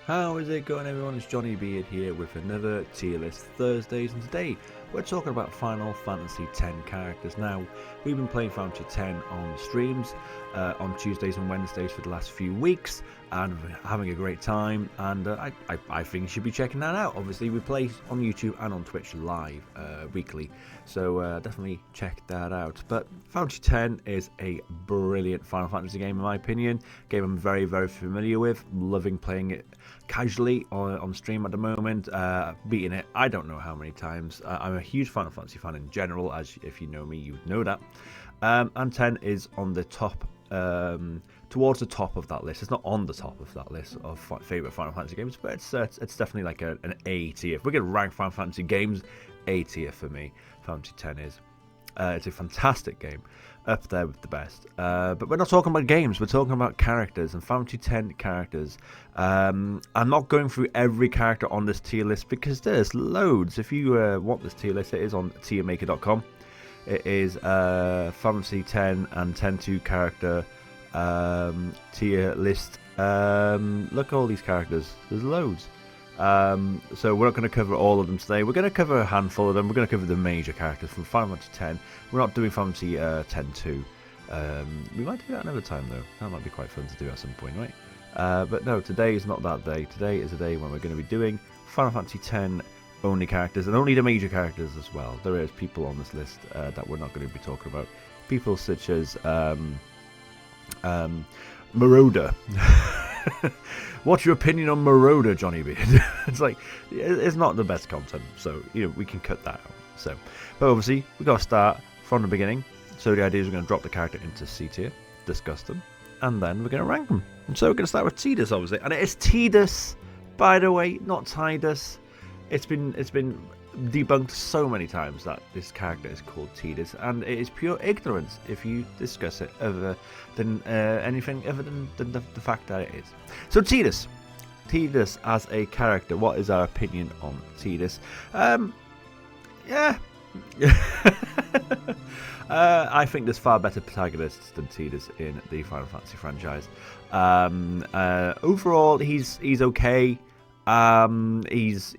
How is it going, everyone? It's Johnny Beard here with another Tierlist Thursdays, and today we're talking about Final Fantasy X characters. Now, we've been playing Final Fantasy X on streams on Tuesdays and Wednesdays for the last few weeks, and we're having a great time, and I think you should be checking that out. Obviously, we play on YouTube and on Twitch live weekly, so definitely check that out. But Final Fantasy X is a brilliant Final Fantasy game, in my opinion. Game I'm very, very familiar with, loving playing it casually on stream at the moment, beating it I don't know how many times. I'm a huge Final Fantasy fan in general, as if you know me you would know that, and 10 is on the top, towards the top of that list. It's not on the top of that list of favourite Final Fantasy games, but it's definitely like an A tier. If we're going to rank Final Fantasy games, A tier for me, Final Fantasy X is. It's a fantastic game, up there with the best. But we're not talking about games, we're talking about characters, and Final Fantasy X characters. I'm not going through every character on this tier list because there's loads. If you want this tier list, it is on tiermaker.com. It is Final Fantasy X and 10-2 character tier list. Look at all these characters, there's loads. So we're not going to cover all of them today. We're going to cover a handful of them. We're going to cover the major characters from Final Fantasy X. We're not doing Final Fantasy X-2. We might do that another time though. That might be quite fun to do at some point, right? But no, today is not that day. Today is a day when we're going to be doing Final Fantasy X only characters, and only the major characters as well. There is people on this list that we're not going to be talking about. People such as Marauder. What's your opinion on Marauder, Johnny Beard? It's like, it's not the best content, so we can cut that out. So, but obviously we got to start from the beginning. So the idea is we're going to drop the character into C tier, discuss them, and then we're going to rank them. And so we're going to start with Tidus, obviously, and it is Tidus, by the way, not Tidus. It's been debunked so many times that this character is called Tidus, and it is pure ignorance if you discuss it other than anything other than the fact that it is. So Tidus as a character, what is our opinion on Tidus? Yeah. I think there's far better protagonists than Tidus in the Final Fantasy franchise. Overall, he's okay. He's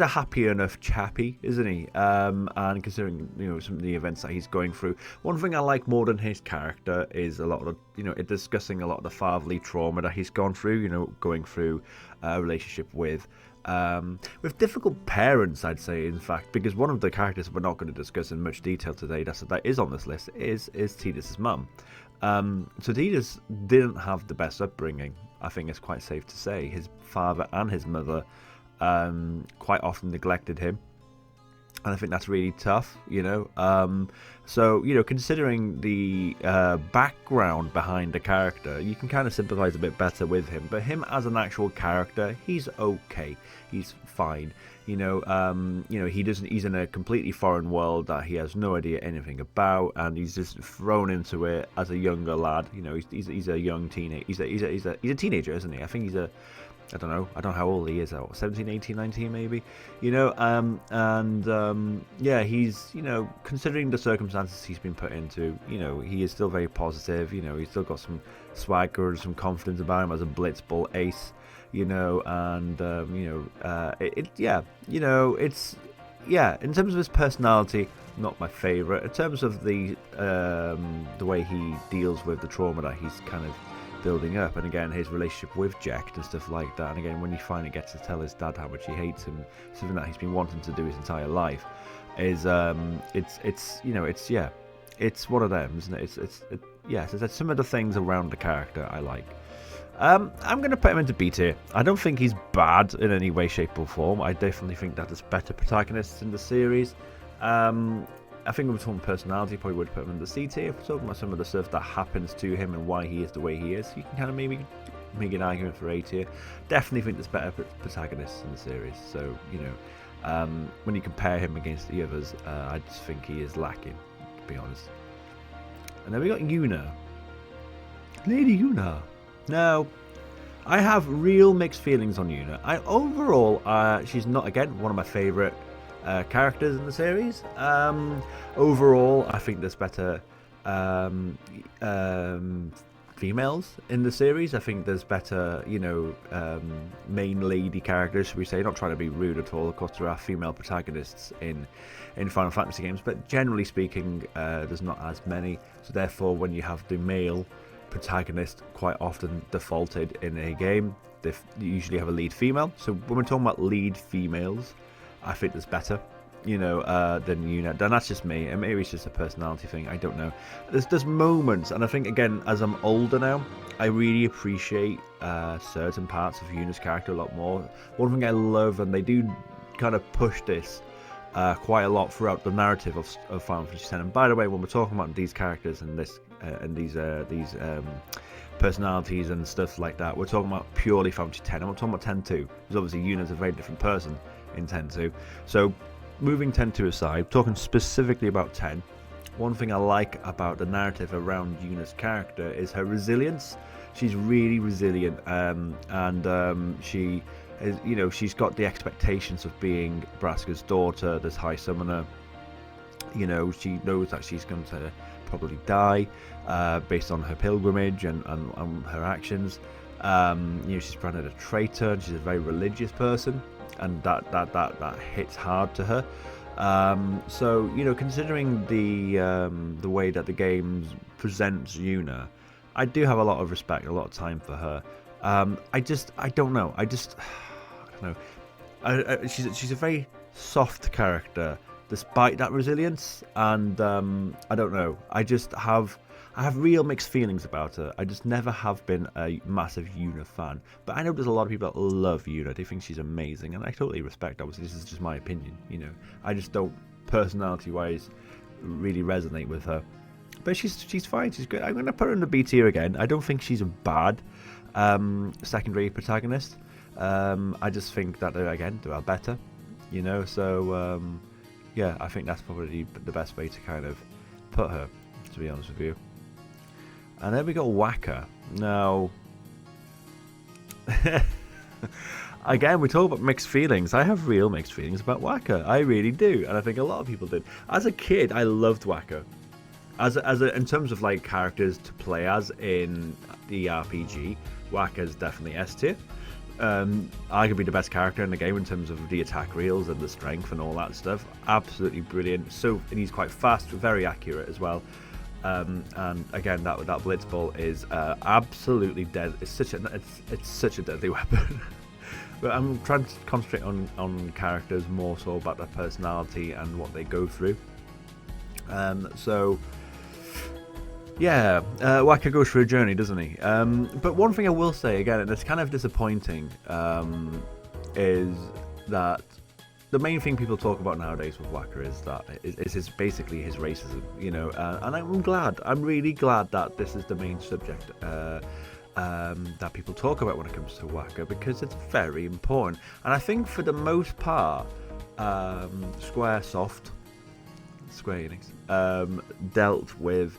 a happy enough chappy, isn't he? And considering some of the events that he's going through, one thing I like more than his character is a lot of discussing a lot of the fatherly trauma that he's gone through. Going through a relationship with difficult parents, I'd say, in fact, because one of the characters we're not going to discuss in much detail today that is on this list is Tidus' mum. So Tidus didn't have the best upbringing. I think it's quite safe to say his father and his mother quite often neglected him, and I think that's really tough. So considering the background behind the character, you can kind of sympathize a bit better with him. But him as an actual character, he's okay. He's fine. He doesn't. He's in a completely foreign world that he has no idea anything about, and he's just thrown into it as a younger lad. He's a young teenager. He's a teenager, isn't he? I think he's I don't know how old he is, 17, 18, 19 maybe, yeah, he's, considering the circumstances he's been put into, he is still very positive, he's still got some swagger and some confidence about him as a blitzball ace, in terms of his personality, not my favourite. In terms of the way he deals with the trauma that he's kind of building up, and again his relationship with Jack and stuff like that, and again when he finally gets to tell his dad how much he hates him, something that he's been wanting to do his entire life, is it's one of them, isn't it? It's some of the things around the character I like. I'm going to put him into B tier. I don't think he's bad in any way, shape or form. I definitely think that there's better protagonists in the series. I think if we're talking personality, probably would put him in the C tier. If we're talking about some of the stuff that happens to him and why he is the way he is, you can kind of maybe make an argument for A tier. Definitely think there's better protagonists in the series. So, when you compare him against the others, I just think he is lacking, to be honest. And then we got Yuna. Lady Yuna. Now, I have real mixed feelings on Yuna. Overall, she's not, again, one of my favourite characters in the series. Overall, I think there's better females in the series. I think there's better, main lady characters, should we say. Not trying to be rude at all. Of course, there are female protagonists in Final Fantasy games, but generally speaking, there's not as many. So therefore, when you have the male protagonist quite often defaulted in a game, they usually have a lead female. So when we're talking about lead females, I think there's better, than Yuna. And that's just me, and maybe it's just a personality thing, I don't know. There's moments, and I think, again, as I'm older now, I really appreciate certain parts of Yuna's character a lot more. One thing I love, and they do kind of push this quite a lot throughout the narrative of Final Fantasy X. And by the way, when we're talking about these characters and these personalities and stuff like that, we're talking about purely Final Fantasy X. I'm not talking about 10-2, because obviously Yuna's a very different person in 10-2. So moving 10-2 aside, talking specifically about 10, one thing I like about the narrative around Yuna's character is her resilience. She's really resilient, and she is, she's got the expectations of being Braska's daughter, this High Summoner. She knows that she's going to probably die based on her pilgrimage and her actions. She's branded a traitor, and she's a very religious person, and that hits hard to her. So considering the way that the game presents Yuna, I do have a lot of respect, a lot of time for her. I don't know. I don't know. She's a very soft character, despite that resilience, and I don't know. I have real mixed feelings about her. I just never have been a massive Yuna fan. But I know there's a lot of people that love Yuna. They think she's amazing, and I totally respect. Obviously, this is just my opinion. I just don't, personality-wise, really resonate with her. But she's fine. She's good. I'm going to put her in the B tier again. I don't think she's a bad secondary protagonist. I just think that there are better. So yeah, I think that's probably the best way to kind of put her, to be honest with you. And then we got Wakka. Now, again, we talk about mixed feelings. I have real mixed feelings about Wakka. I really do, and I think a lot of people did. As a kid, I loved Wakka. In terms of like characters to play as in the RPG, Wakka is definitely S tier. Arguably the best character in the game in terms of the attack reels and the strength and all that stuff. Absolutely brilliant. And he's quite fast, very accurate as well. And again, that Blitzball is absolutely dead. It's such a deadly weapon. But I'm trying to concentrate on characters more so about their personality and what they go through. So yeah, Wakka goes through a journey, doesn't he? But one thing I will say again, and it's kind of disappointing, is that the main thing people talk about nowadays with Wakka is basically his racism, and I'm really glad that this is the main subject that people talk about when it comes to Wakka, because it's very important. And I think for the most part, Square Enix dealt with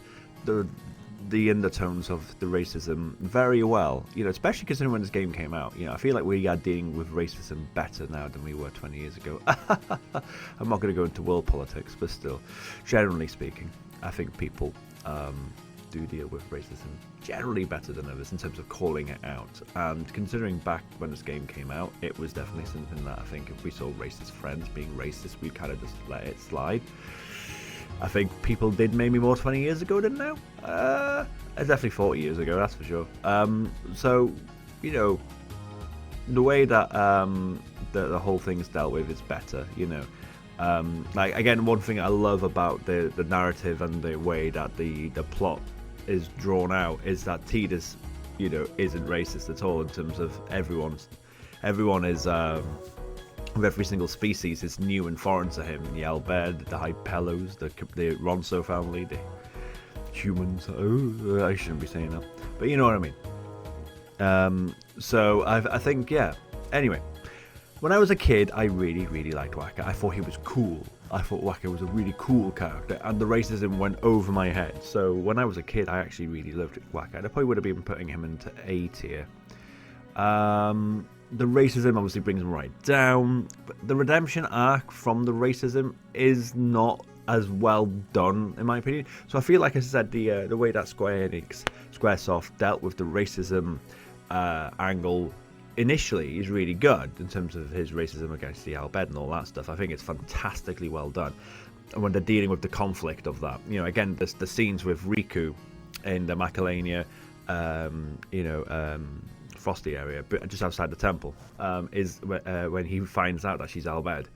the undertones of the racism very well, especially considering when this game came out. I feel like we are dealing with racism better now than we were 20 years ago. I'm not going to go into world politics, but still, generally speaking, I think people do deal with racism generally better than others in terms of calling it out. And considering back when this game came out, it was definitely something that I think if we saw racist friends being racist, we'd kind of just let it slide. I think people did maybe more 20 years ago than now. Definitely 40 years ago, that's for sure. So, the way that the whole thing's dealt with is better, Like, again, one thing I love about the narrative and the way that the plot is drawn out is that Tidus, isn't racist at all in terms of everyone is... of every single species is new and foreign to him. The Albed, the Hypelos, the Ronso family, the humans. Oh, I shouldn't be saying that, but you know what I mean. So I think, yeah. Anyway, when I was a kid, I really, really liked Wakka. I thought he was cool. I thought Wakka was a really cool character, and the racism went over my head. So when I was a kid, I actually really loved Wakka. I probably would have been putting him into A tier. The racism obviously brings him right down, but the redemption arc from the racism is not as well done, in my opinion. So I feel like, as I said, the way that Squaresoft dealt with the racism angle initially is really good in terms of his racism against the Albed and all that stuff. I think it's fantastically well done. And when they're dealing with the conflict of that, you know, again, the scenes with Riku in the Macalania, Frosty area, but just outside the temple, is when he finds out that she's Albed.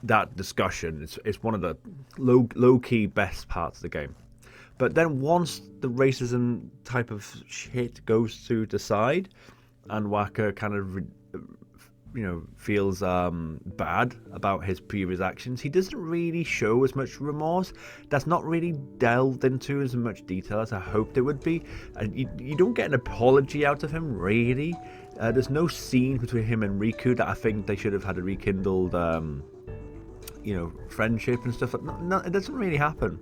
That discussion is one of the low-key best parts of the game. But then once the racism type of shit goes to the side, and Waka kind of, feels bad about his previous actions, he doesn't really show as much remorse. That's not really delved into as much detail as I hoped it would be. And you don't get an apology out of him, really. There's no scene between him and Riku that I think they should have had a rekindled friendship and stuff. No, it doesn't really happen,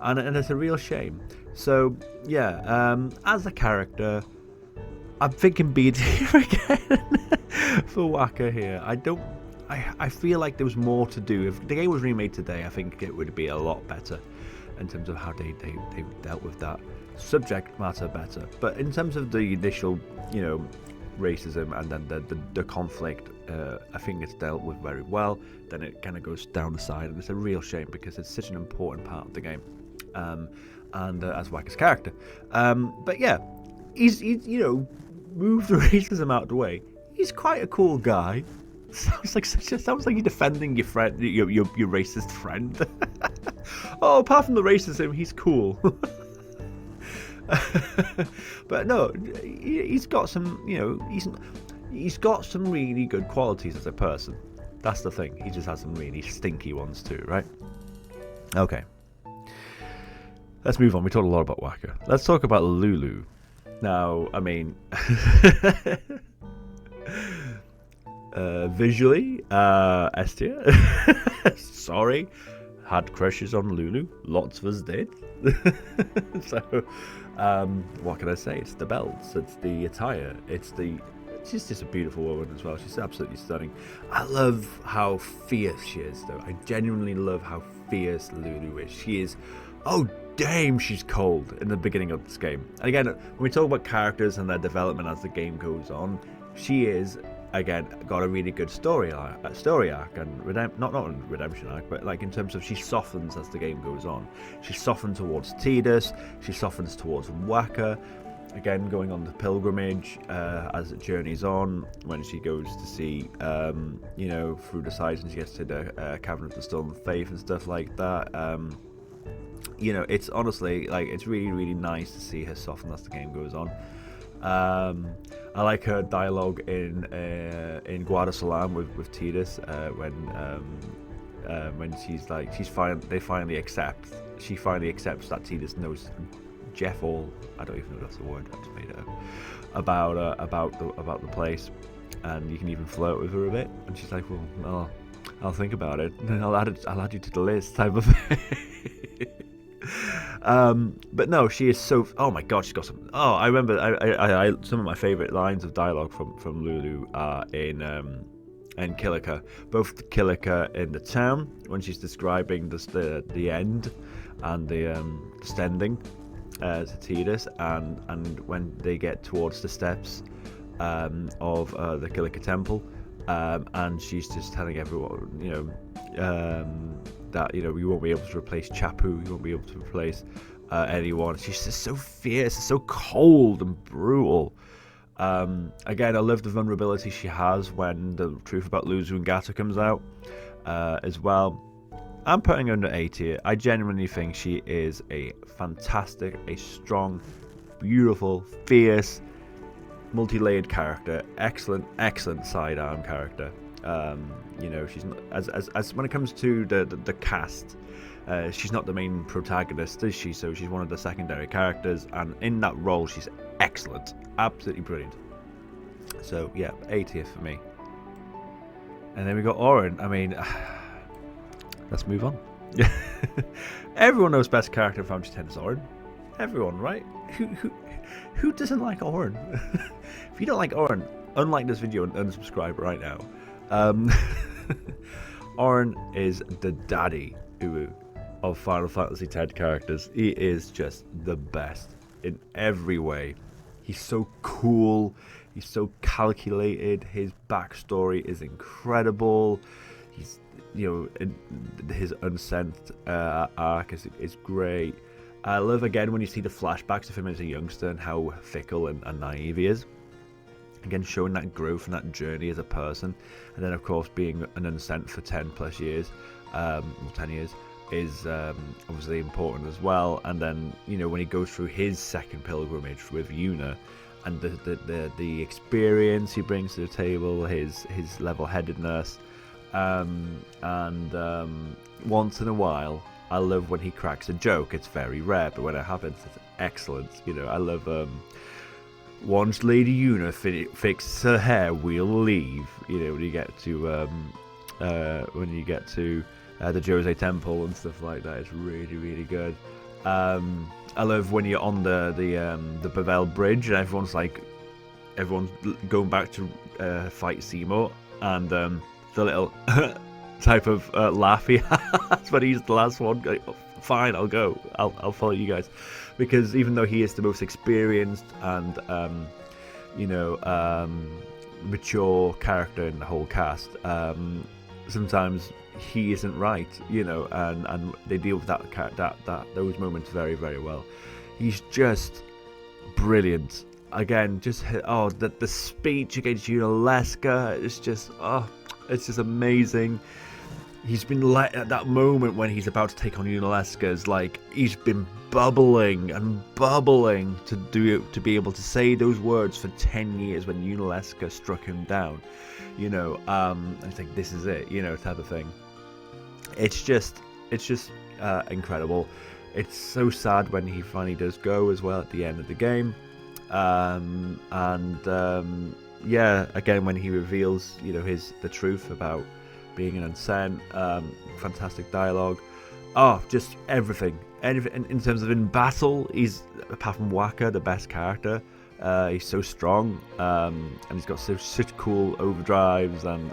and it's a real shame. So yeah, as a character, I'm thinking B tier again for Waka here. I feel like there was more to do. If the game was remade today, I think it would be a lot better in terms of how they dealt with that subject matter better. But in terms of the initial, racism and then the conflict, I think it's dealt with very well. Then it kind of goes down the side, and it's a real shame because it's such an important part of the game, and as Waka's character. But yeah, he's moved the racism out of the way. He's quite a cool guy. Sounds like you're defending your friend, your racist friend. Oh, apart from the racism, he's cool. But no, he's got some, he's got some really good qualities as a person. That's the thing. He just has some really stinky ones too, right? Okay. Let's move on. We talked a lot about Waka. Let's talk about Lulu. Now, I mean, visually, S tier. Sorry, had crushes on Lulu. Lots of us did. So, what can I say? It's the belts, it's the attire, she's just a beautiful woman as well. She's absolutely stunning. I love how fierce she is, though. I genuinely love how fierce Lulu is. She is, oh damn, she's cold in the beginning of this game. And again, when we talk about characters and their development as the game goes on, she is, again, got a really good story arc and not redemption arc, but like in terms of she softens as the game goes on. She softens towards Tidus, she softens towards Waka, again going on the pilgrimage as it journeys on, when she goes to see through the sides and she gets to the Cavern of the Stolen Faith and stuff like that. It's honestly, like, it's really, really nice to see her soften as the game goes on. I like her dialogue in Guadasalam with Tidus when she's like, she finally accepts that Tidus knows Jeff all, I don't even know if that's a word, I just made it up, about the place, and you can even flirt with her a bit, and she's like, well, I'll think about it, and then I'll add you to the list, type of thing. But no, she is so, oh my god, she's got some, I remember I some of my favourite lines of dialogue from Lulu are in Kilika, both Kilika in the town when she's describing the end and the descending to Tidus, and when they get towards the steps of the Kilika temple, and she's just telling everyone, that you won't be able to replace Chapu, you won't be able to replace anyone. She's just so fierce, so cold and brutal. Again, I love the vulnerability she has when the truth about Luzu and Gata comes out as well. I'm putting her under A tier. I genuinely think she is a fantastic, a strong, beautiful, fierce, multi-layered character. Excellent sidearm character. She's not, as when it comes to the cast, she's not the main protagonist, is she? So she's one of the secondary characters, and in that role she's excellent, absolutely brilliant. So yeah, A tier for me. And then we got Auron. I mean, let's move on. Everyone knows best character in Final Fantasy X is Auron. Everyone, right? Who doesn't like Auron? If you don't like Auron, unlike this video and unsubscribe right now. Auron is the daddy Uwu of Final Fantasy X characters. He is just the best in every way. He's so cool. He's so calculated. His backstory is incredible. He's, his unsent arc is great. I love, again, when you see the flashbacks of him as a youngster and how fickle and naive he is. Again, showing that growth and that journey as a person. And then, of course, being an unsent for 10 plus years, 10 years, is obviously important as well. And then, when he goes through his second pilgrimage with Yuna, and the experience he brings to the table, his level-headedness, and once in a while, I love when he cracks a joke. It's very rare, but when it happens, it's excellent. I love once Lady Yuna fixes her hair, we'll leave. When you get to the Jose Temple and stuff like that, it's really, really good. I love when you're on the Bavel Bridge and everyone's going back to fight Seymour, and the little type of laugh he has when he's the last one. Like, oh, fine, I'll go. I'll follow you guys, because even though he is the most experienced and mature character in the whole cast, sometimes he isn't right, and they deal with those moments very, very well. He's just brilliant. Again, the speech against Yunalesca is just it's just amazing. He's been at that moment when he's about to take on Yunalesca's, he's been bubbling to be able to say those words for 10 years when Yunalesca struck him down. And it's like, this is it, type of thing. It's just incredible. It's so sad when he finally does go as well at the end of the game. Again, when he reveals, the truth about being an unsent, fantastic dialogue. Just everything in terms of in battle. He's, apart from Waka, the best character. He's so strong, and he's got such cool overdrives, and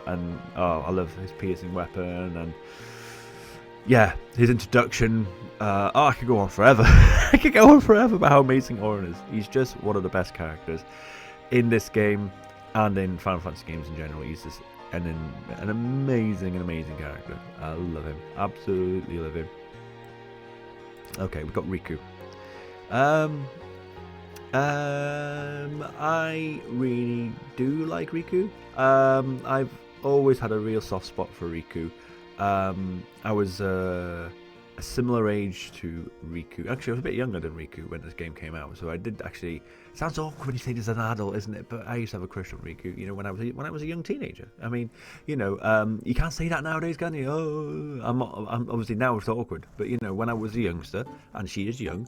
I love his piercing weapon, and his introduction. I could go on forever. I could go on forever about how amazing Auron is. He's just one of the best characters in this game and in Final Fantasy games in general. He's just an amazing character. I love him. Absolutely love him. Okay, we've got Riku. I really do like Riku. I've always had a real soft spot for Riku. I was a similar age to Riku. Actually, I was a bit younger than Riku when this game came out, so I did actually. It sounds awkward when you say this as an adult, isn't it? But I used to have a crush on Riku. When I was a young teenager. I mean, you can't say that nowadays, can you? I'm obviously now it's awkward, but when I was a youngster and she is young,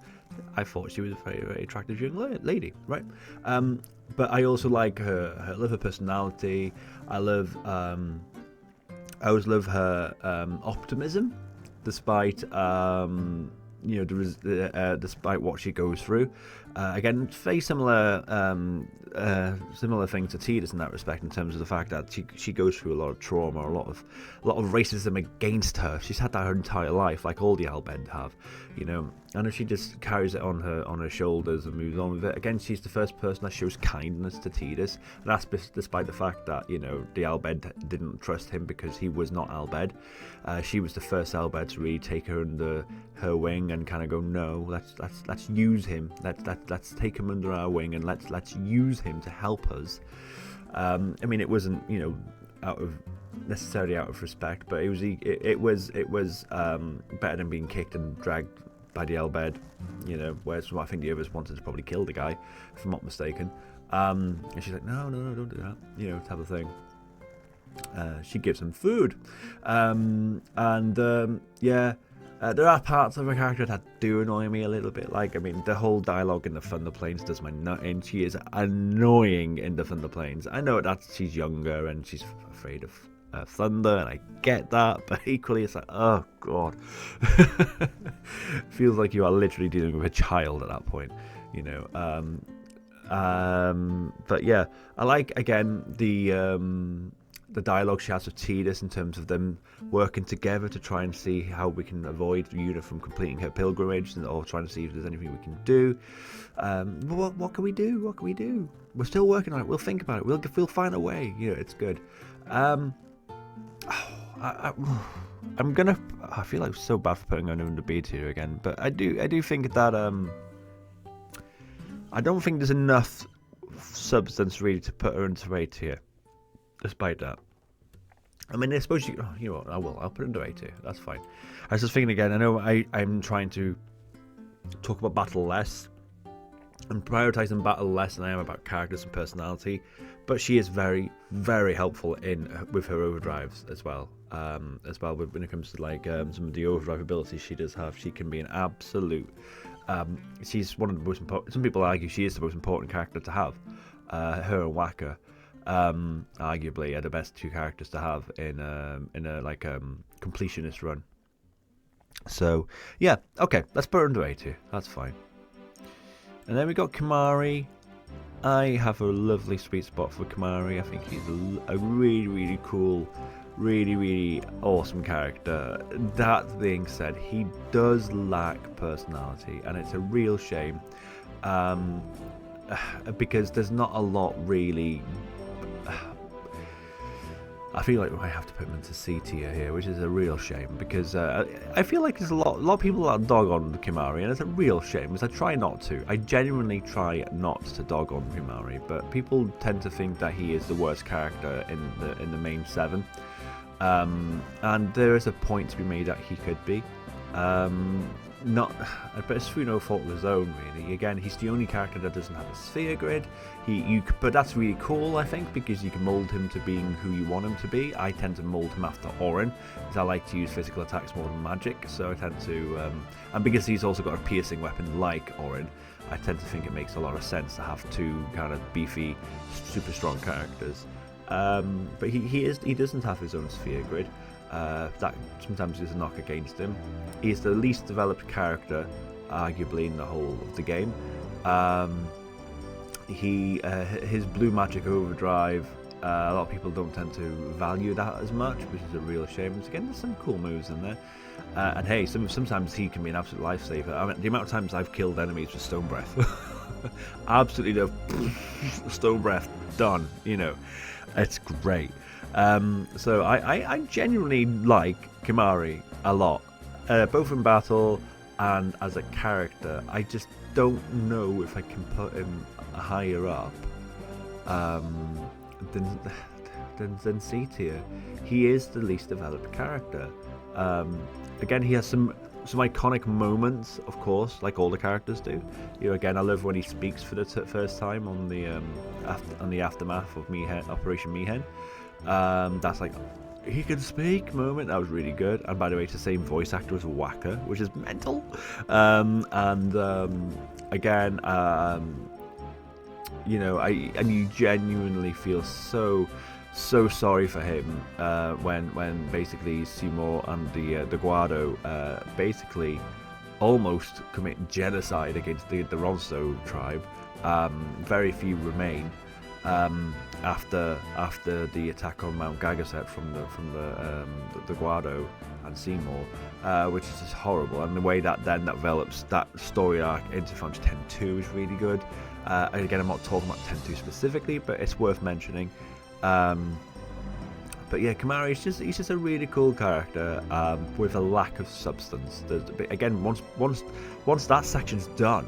I thought she was a very, very attractive young lady, right? But I also like her. Love her personality. I always love her optimism, despite despite what she goes through. Again, very similar thing to Tidus in that respect, in terms of the fact that she goes through a lot of trauma, a lot of racism against her. She's had that her entire life, like all the Albed have, and if she just carries it on her shoulders and moves on with it. Again, she's the first person that shows kindness to Tidus, and that's despite the fact that the Albed didn't trust him because he was not Albed. She was the first Albed to really take her under her wing and kind of go, no, let's use him. Let's take him under our wing and let's use him to help us. I mean, it wasn't necessarily out of respect, but it was better than being kicked and dragged by the Albed, whereas I think the others wanted to probably kill the guy, if I'm not mistaken. And she's like, no, don't do that, type of thing. She gives him food, there are parts of her character that do annoy me a little bit. The whole dialogue in the Thunder Plains does my nut in. She is annoying in the Thunder Plains. I know that she's younger and she's afraid of thunder, and I get that, but equally it's like, oh god. Feels like you are literally dealing with a child at that point, but yeah, I like, again, the the dialogue she has with Tierlist in terms of them working together to try and see how we can avoid Una from completing her pilgrimage, or trying to see if there's anything we can do. What can we do? What can we do? We're still working on it. We'll think about it. We'll find a way. It's good. I'm gonna. I feel like so bad for putting her under B tier again, but I do think that I don't think there's enough substance really to put her into A tier. Despite that, I mean, I suppose you know what? I'll put it into A tier. That's fine. I was just thinking again. I know I'm trying to talk about battle less and prioritizing battle less than I am about characters and personality, but she is very, very helpful with her overdrives as well. When it comes to like some of the overdrive abilities she does have, she can be an absolute. She's one of the most important. Some people argue she is the most important character to have. Her and Waka, arguably, are the best two characters to have in a completionist run. So yeah, okay, let's put her into A tier. That's fine. And then we got Kimahri. I have a lovely sweet spot for Kimahri. I think he's a really, really cool, really, really awesome character. That being said, he does lack personality, and it's a real shame, because there's not a lot really. I feel like I have to put him into C tier here, which is a real shame, because I feel like there's a lot of people that dog on Kimahri, and it's a real shame, because I try not to. I genuinely try not to dog on Kimahri, but people tend to think that he is the worst character in the main 7, and there is a point to be made that he could be. But it's through no fault of his own, really. Again, he's the only character that doesn't have a sphere grid. But that's really cool, I think, because you can mold him to being who you want him to be. I tend to mold him after Orin, because I like to use physical attacks more than magic. So I tend to, and because he's also got a piercing weapon like Orin, I tend to think it makes a lot of sense to have two kind of beefy, super strong characters. But he doesn't have his own sphere grid. That sometimes is a knock against him. He is the least developed character, arguably, in the whole of the game. His blue magic overdrive, a lot of people don't tend to value that as much, which is a real shame. Again, there's some cool moves in there. And hey, sometimes he can be an absolute lifesaver. I mean, the amount of times I've killed enemies with stone breath, absolutely stone breath done. It's great. So I genuinely like Kimahri a lot, both in battle and as a character. I just don't know if I can put him higher up than C tier. He is the least developed character. Again, he has some iconic moments, of course, like all the characters do. Again, I love when he speaks for the first time on the aftermath of Operation Mi'ihen. That's like, he can speak moment. That was really good. And by the way, it's the same voice actor as Waka, which is mental. Again, you genuinely feel so sorry for him when basically Seymour and the Guado basically almost commit genocide against the Ronso tribe. Very few remain. After the attack on Mount Gagaset from the Guado and Seymour, which is just horrible, and the way that develops that story arc into Final Fantasy X-2 is really good. And again, I'm not talking about X-2 specifically, but it's worth mentioning. But yeah, Kimahri he's just a really cool character with a lack of substance. Again, once that section's done,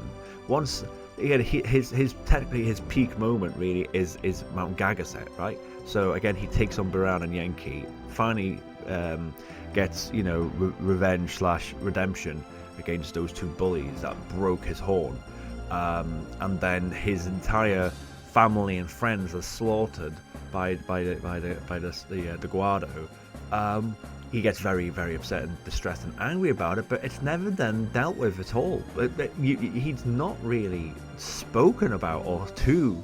technically his peak moment really is Mount Gagaset, right? So again, he takes on Baran and Yankee, finally gets revenge / redemption against those two bullies that broke his horn, and then his entire family and friends are slaughtered by the Guado. He gets very, very upset and distressed and angry about it, but it's never then dealt with at all. He's not really spoken about or to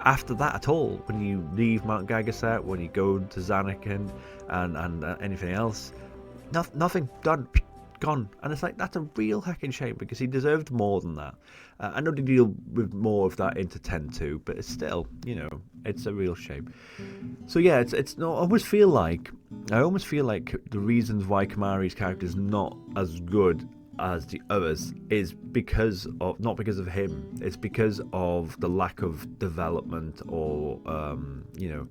after that at all. When you leave Mount Gagaset, when you go to Zanakin and anything else, nothing done. gone. And it's like, that's a real heckin' shame, because he deserved more than that. I know they deal with more of that into 10-2, but it's still, you know, it's a real shame. So yeah, it's not. I almost feel like the reasons why Kamari's character is not as good as the others is not because of him. It's because of the lack of development or you know,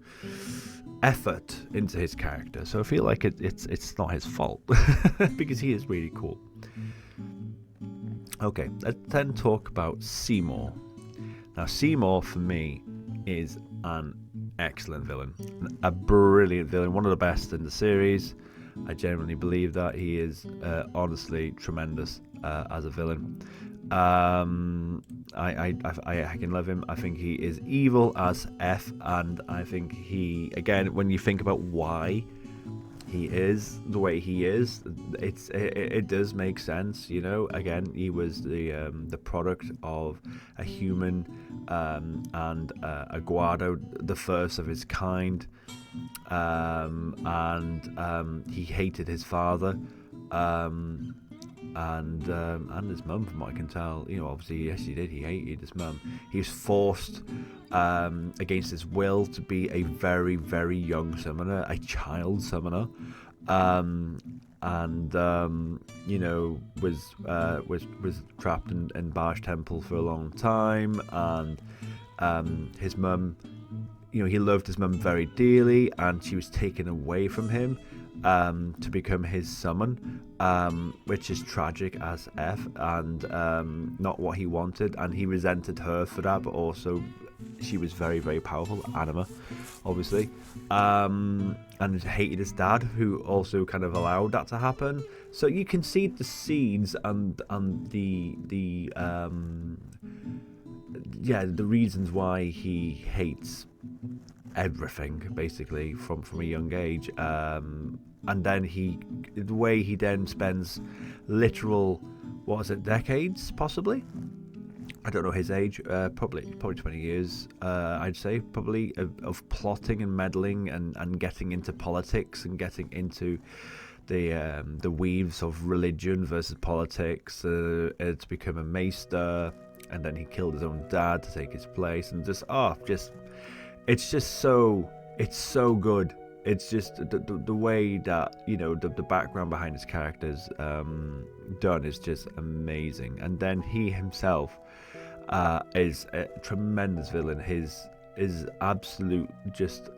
effort into his character. So I feel like it's not his fault because he is really cool. Okay, let's then talk about Seymour. Now, Seymour for me is an excellent villain, a brilliant villain, one of the best in the series. I genuinely believe that he is honestly tremendous as a villain. I can love him. I think he is evil as F, and I think he, again, when you think about why he is the way he is, it does make sense, you know. Again, he was the product of a human and a Guado, the first of his kind, and he hated his father and his mum, from what I can tell. You know, obviously, yes, he did. He hated his mum. He was forced against his will to be a very, very young summoner, a child summoner, and you know, was trapped in Barge Temple for a long time, and his mum, you know, he loved his mum very dearly, and she was taken away from him to become his summon, which is tragic as F, and not what he wanted, and he resented her for that, but also she was very, very powerful, Anima, obviously, and hated his dad, who also kind of allowed that to happen. So you can see the seeds and the reasons why he hates everything, basically, from a young age, and then the way he then spends literal, what is it, decades, possibly, I don't know his age, probably 20 years, I'd say, probably, of plotting and meddling and getting into politics and getting into the weaves of religion versus politics, to become a maester, and then he killed his own dad to take his place, and it's so good. It's just the way that, you know, the background behind his characters done is just amazing. And then he himself is a tremendous villain. His absolute just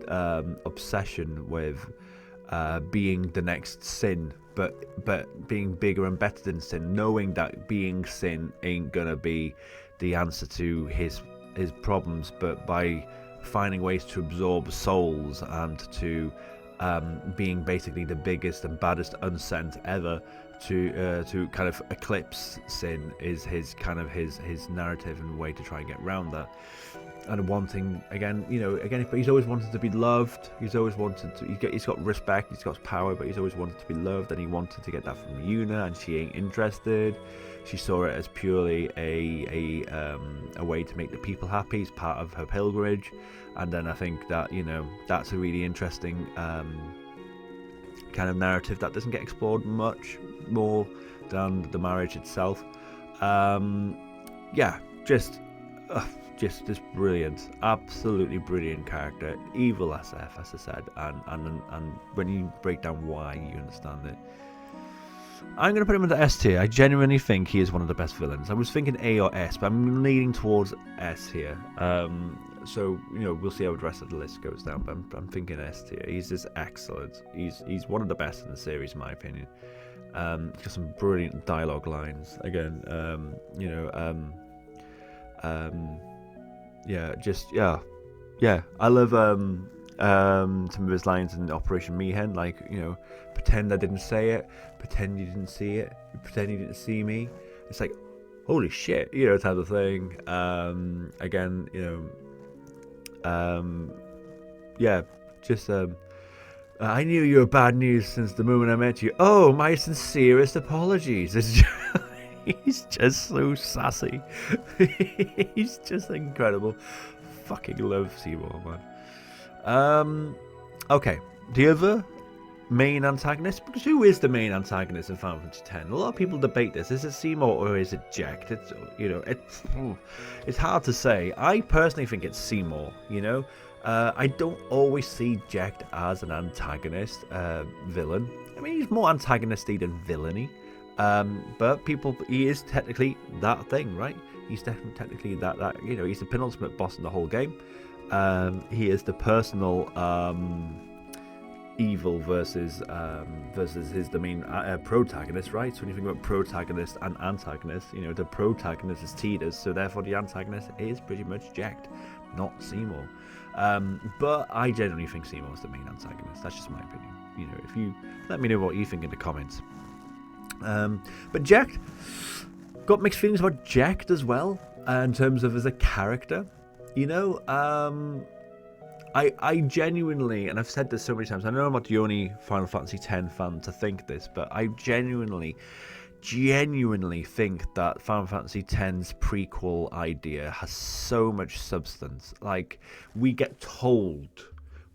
obsession with being the next Sin, but being bigger and better than Sin, knowing that being Sin ain't gonna be the answer to his problems, but by finding ways to absorb souls and to being basically the biggest and baddest unsent ever to kind of eclipse Sin is his narrative and way to try and get around that. And wanting, but he's always wanted to be loved. He's always wanted to. He's got respect. He's got power, but he's always wanted to be loved, and he wanted to get that from Yuna, and she ain't interested. She saw it as purely a way to make the people happy. It's part of her pilgrimage, and then I think that, you know, that's a really interesting kind of narrative that doesn't get explored much more than the marriage itself. Just this brilliant, absolutely brilliant character, evil SF, as I said, and when you break down why, you understand it. I'm going to put him into S tier. I genuinely think he is one of the best villains. I was thinking A or S, but I'm leaning towards S here. So, you know, we'll see how the rest of the list goes down, but I'm thinking S tier. He's just excellent. He's one of the best in the series, in my opinion. He's got some brilliant dialogue lines. Again, I love some of his lines in Operation Mayhem, like, you know, pretend I didn't say it, pretend you didn't see it, pretend you didn't see me. It's like, holy shit, you know, type of thing. Again, you know, I knew you were bad news since the moment I met you. Oh, my sincerest apologies. He's just so sassy. He's just incredible. Fucking love Seymour, man. Okay, the other main antagonist, because who is the main antagonist in Final Fantasy X? A lot of people debate this. Is it Seymour or is it Jecht? It's, you know, it's hard to say. I personally think it's Seymour. You know, I don't always see Jecht as an antagonist villain. I mean, he's more antagonisty than villainy. But he is technically that thing, right? He's definitely technically that you know, he's the penultimate boss in the whole game. He is the personal evil versus the main protagonist, right? So when you think about protagonist and antagonist, you know, the protagonist is Tidus, so therefore the antagonist is pretty much Jecht, not Seymour. But I genuinely think Seymour is the main antagonist. That's just my opinion. You know, if you let me know what you think in the comments. But Jecht, got mixed feelings about Jecht as well, in terms of as a character. You know, I genuinely, and I've said this so many times, I know I'm not the only Final Fantasy X fan to think this, but I genuinely think that Final Fantasy X's prequel idea has so much substance. Like, we get told,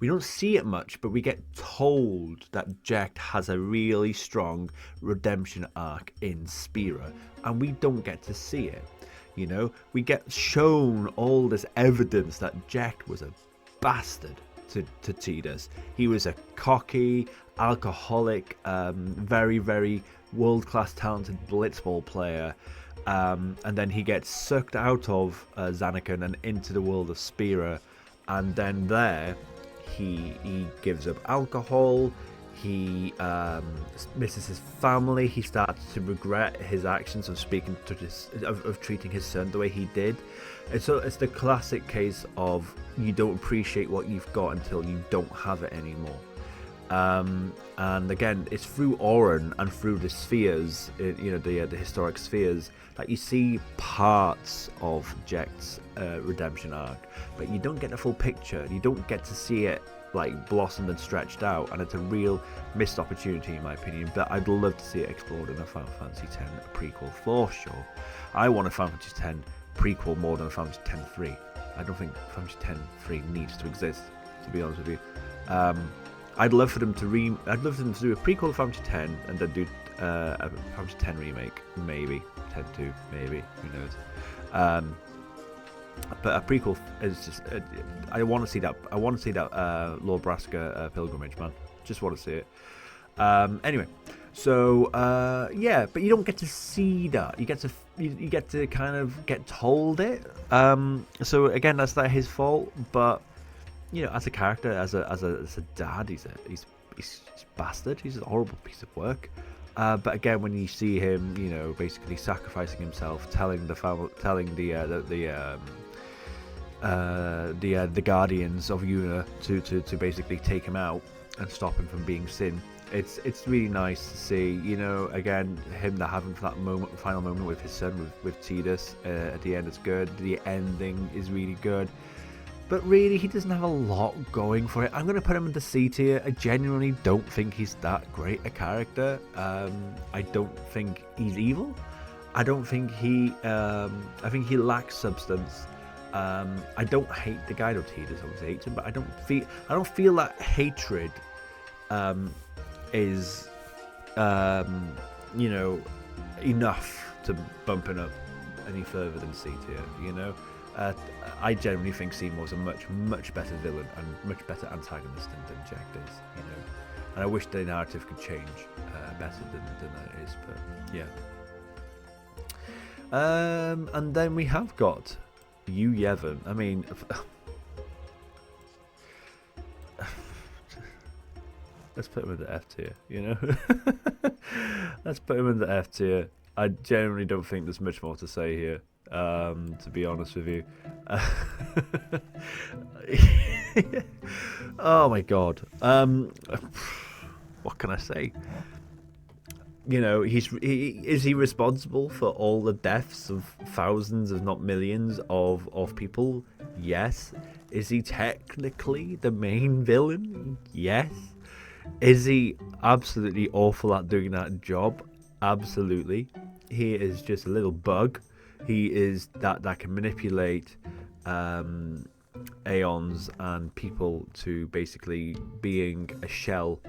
we don't see it much, but we get told that Jecht has a really strong redemption arc in Spira, and we don't get to see it. You know, we get shown all this evidence that Jecht was a bastard to Tidus. He was a cocky, alcoholic, very, very world-class talented blitzball player, and then he gets sucked out of Zanakan and into the world of Spira, and then there he gives up alcohol. He misses his family. He starts to regret his actions of treating his son the way he did. And so it's the classic case of you don't appreciate what you've got until you don't have it anymore. And again, it's through Auron and through the spheres, you know, the historic spheres, that you see parts of Jecht's redemption arc, but you don't get the full picture. You don't get to see it like blossomed and stretched out, and it's a real missed opportunity in my opinion. But I'd love to see it explored in a Final Fantasy X prequel for sure. I want a Final Fantasy X prequel more than a Final Fantasy X 3. I don't think Final Fantasy X 3 needs to exist, to be honest with you. I'd love for them to do a prequel of Final Fantasy X and then do a Final Fantasy X remake, maybe X 2, maybe, who knows. But a prequel is just I want to see that. I want to see that Lord Braska pilgrimage, man. Just want to see it. Anyway, so yeah, but you don't get to see that. You get to kind of get told it. So again, that's not his fault. But you know, as a character, as a dad, he's a bastard. He's a horrible piece of work. But again, when you see him, you know, basically sacrificing himself, telling the guardians of Yuna to basically take him out and stop him from being Sin. It's really nice to see, you know, again, him having that final moment with his son, with Tidus at the end is good. The ending is really good. But really, he doesn't have a lot going for it. I'm going to put him in the C tier. I genuinely don't think he's that great a character. I don't think he's evil. I don't think I think he lacks substance. I don't hate the guy. I don't Tidus obviously hates him, but I don't feel that hatred is you know, enough to bump it up any further than C tier. You know. I generally think Seymour's a much better villain and much better antagonist than Jecht is, you know. And I wish the narrative could change better than that is, but yeah. And then we have got Yu Yevon. I mean, let's put him in the F tier, you know. Let's put him in the F tier. I generally don't think there's much more to say here. To be honest with you. Oh my god. What can I say? You know, is he responsible for all the deaths of thousands, if not millions, of people? Yes. Is he technically the main villain? Yes. Is he absolutely awful at doing that job? Absolutely. He is just a little bug. He is that can manipulate aeons and people to basically being a shell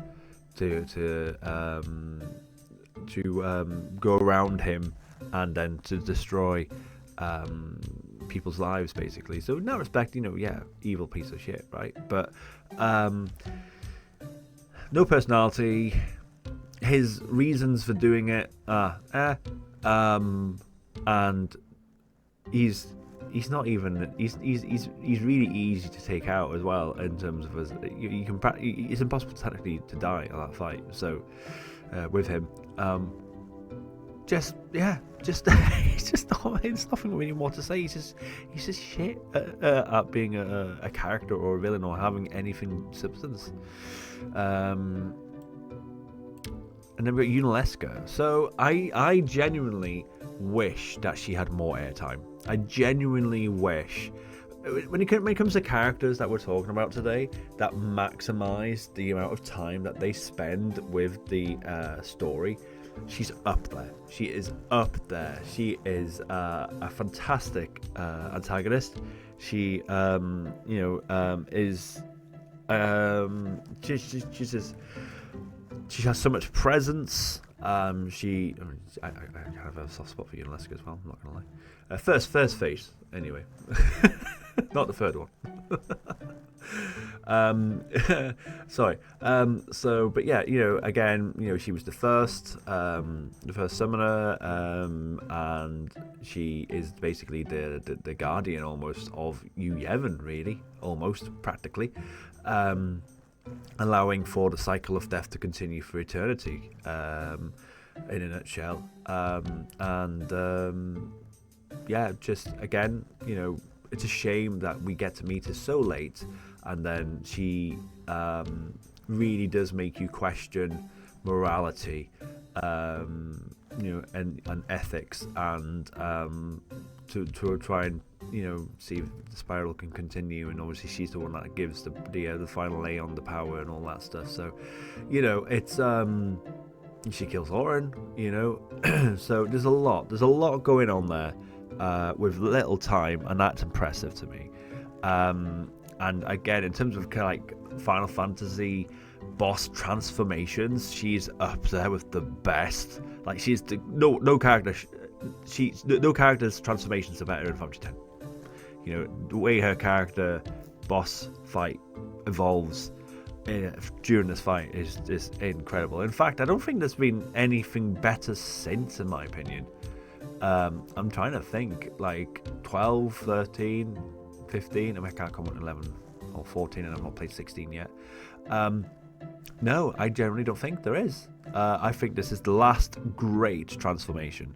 go around him and then to destroy people's lives, basically. So in that respect, evil piece of shit, right? But no personality. His reasons for doing it and he's not even he's really easy to take out as well, in terms of it's impossible technically to die in that fight. So with him, it's nothing really more to say. He's just shit at being a character or a villain or having anything substance. And then we got Unalesca. So I genuinely wish that she had more airtime. I genuinely wish, when it comes to characters that we're talking about today, that maximize the amount of time that they spend with the story, she's up there. She is up there. She is a fantastic antagonist. She she has so much presence. I have a soft spot for Unalesca as well, I'm not gonna lie. First face, anyway. Not the third one. Sorry. But yeah, again, she was the first summoner, and she is basically the guardian almost of Yevon, really, almost practically, allowing for the cycle of death to continue for eternity, in a nutshell. Yeah, just again, it's a shame that we get to meet her so late, and then she really does make you question morality, and ethics, and to try and see if the spiral can continue. And obviously she's the one that gives the final lay on the power and all that stuff. So it's she kills Oren, so there's a lot going on there with little time, and that's impressive to me. And again, in terms of kind of like Final Fantasy boss transformations, she's up there with the best. Like, she's no character's transformations are better in Final Fantasy 10. The way her character boss fight evolves during this fight is incredible. In fact, I don't think there's been anything better since, in my opinion. I'm trying to think, like 12, 13, 15. I can't come on 11 or 14, and I've not played 16 yet. No, I generally don't think there is. I think this is the last great transformation.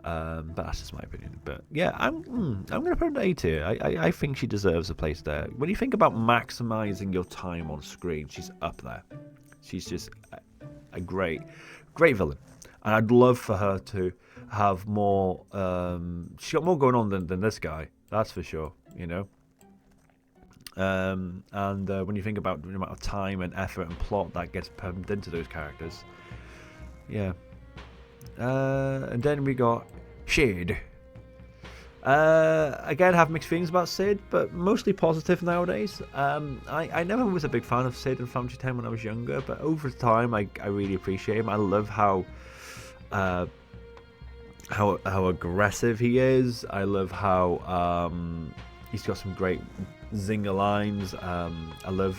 But that's just my opinion. But yeah, I'm going to put her in A tier. I think she deserves a place there. When you think about maximizing your time on screen, she's up there. She's just a great villain, and I'd love for her to have more. She's got more going on than this guy. That's for sure. And when you think about the amount of time and effort and plot that gets pumped into those characters, yeah. And then we got Cid. Again, have mixed feelings about Cid, but mostly positive nowadays. I never was a big fan of Cid in Final Fantasy X when I was younger, but over time I really appreciate him. I love how aggressive he is. I love how he's got some great zinger lines. I love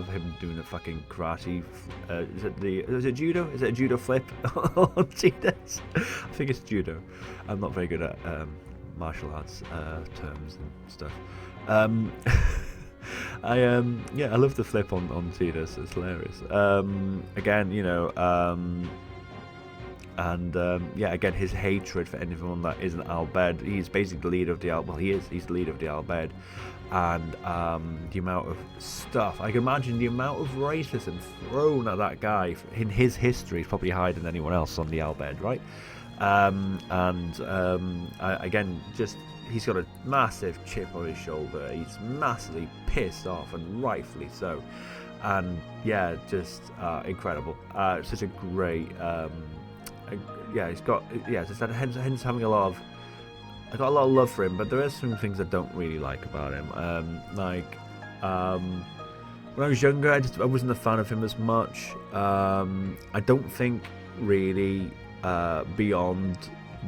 him doing a fucking karate. Is it judo? Is it a judo flip on Tidus? I think it's judo. I'm not very good at martial arts terms and stuff. I love the flip on Tidus. It's hilarious. Again, again, his hatred for anyone that isn't Al-Bhed. He's basically the leader of the he's the leader of the Al-Bhed. And the amount of stuff, I can imagine the amount of racism thrown at that guy in his history is probably higher than anyone else on the Al-Bhed, right? Again, just he's got a massive chip on his shoulder. He's massively pissed off, and rightfully so. And yeah, just incredible. Such a great, he's got hence having I got a lot of love for him, but there are some things I don't really like about him. when I was younger, I wasn't a fan of him as much. I don't think really beyond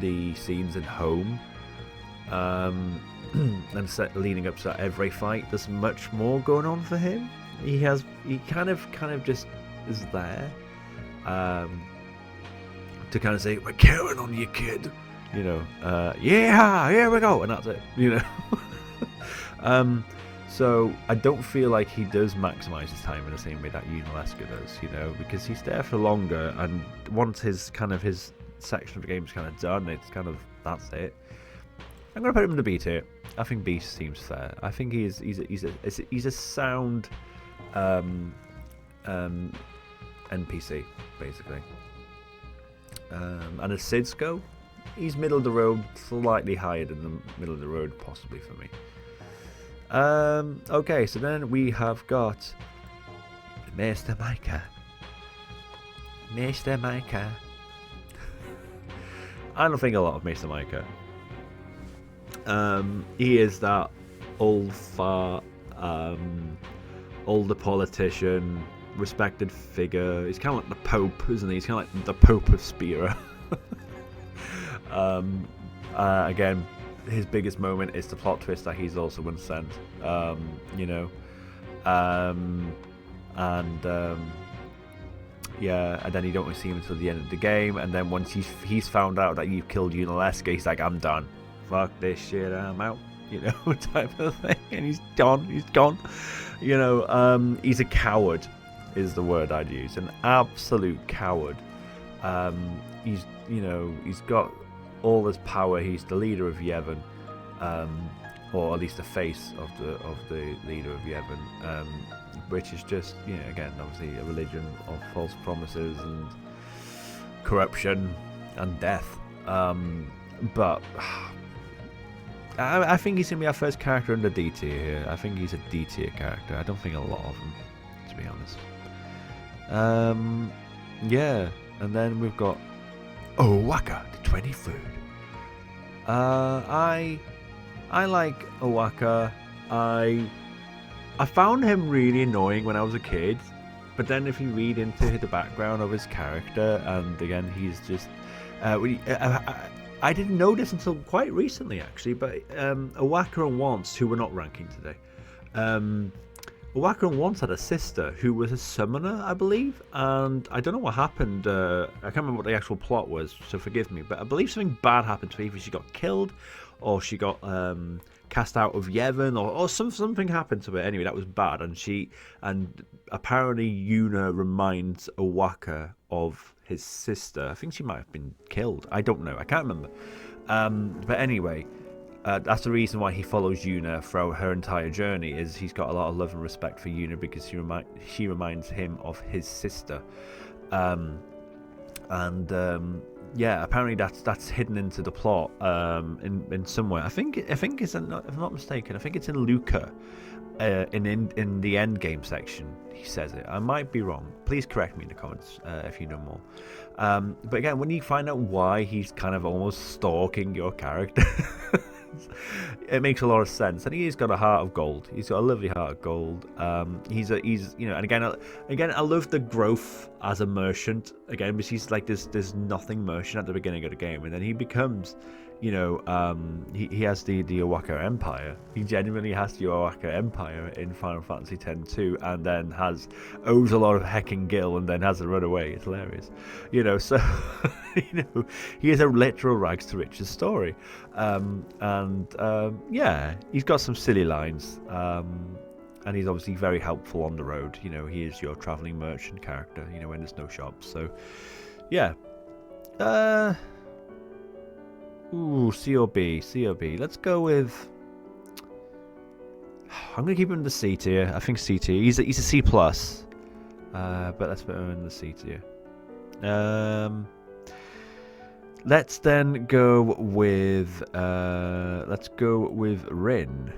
the scenes in Home and leading up to every fight, there's much more going on for him. He kind of just is there to kind of say, "We're counting on you, kid." You know, yeah, here we go, and that's it. You know. So I don't feel like he does maximize his time in the same way that Unaleska does, you know, because he's there for longer, and once his section of the game is kind of done, it's kind of that's it. I'm gonna put him in the B tier. I think B seems fair. I think he's a sound NPC basically. And as Sids go, he's middle of the road, slightly higher than the middle of the road, possibly for me. Okay, so then we have got Mr. Micah. Mr. Micah. I don't think a lot of Mr. Micah. He is that older politician, respected figure. He's kind of like the Pope, isn't he? He's kind of like the Pope of Spira. Again, his biggest moment is the plot twist that he's also been sent, you know, yeah, and then you don't really see him until the end of the game, and then once he's found out that you've killed Unaleska, he's like, I'm done, fuck this shit, I'm out, you know, type of thing, and he's gone, you know. He's a coward is the word I'd use, an absolute coward. He's, you know, he's got all this power. He's the leader of Yevon, or at least the face of the leader of Yevon, which is just, you know, again, obviously a religion of false promises and corruption and death. But I think he's gonna be our first character in the D tier here. I think he's a D tier character. I don't think a lot of them, to be honest. Yeah, and then we've got Owaka, the 23rd. I like Owaka. I found him really annoying when I was a kid, but then if you read into the background of his character, and again, he's just I didn't know this until quite recently, actually, but Owaka and Once, who we're not ranking today, Owaka and Once had a sister who was a summoner, I believe, and I don't know what happened. I can't remember what the actual plot was, so forgive me, but I believe something bad happened to her. Either she got killed, or she got cast out of Yevon, or something happened to her. Anyway, that was bad, and apparently Yuna reminds Owaka of his sister. I think she might have been killed. I don't know. I can't remember. But anyway. That's the reason why he follows Yuna throughout her entire journey, is he's got a lot of love and respect for Yuna because she reminds him of his sister. Yeah, apparently that's hidden into the plot in somewhere. I think it's, if I'm not mistaken, I think it's in Luca, in the end game section. He says it. I might be wrong. Please correct me in the comments if you know more. But again, when you find out why he's kind of almost stalking your character. It makes a lot of sense, and he's got a heart of gold. He's got a lovely heart of gold. He's you know, and again, I love the growth as a merchant. Again, because he's like there's nothing merchant at the beginning of the game, and then he becomes, you know, he has the Owaka Empire. He genuinely has the Owaka Empire in Final Fantasy X-2, and then owes a lot of hecking gil, and then has to run away. It's hilarious, you know. So, you know, he is a literal rags to riches story, yeah, he's got some silly lines, and he's obviously very helpful on the road. You know, he is your traveling merchant character. You know, when there's no shops. So, yeah. Ooh, C or B. Let's go with. I'm gonna keep him in the C tier. I think C tier. He's a C plus. But let's put him in the C tier. Let's then go with. Let's go with Rin.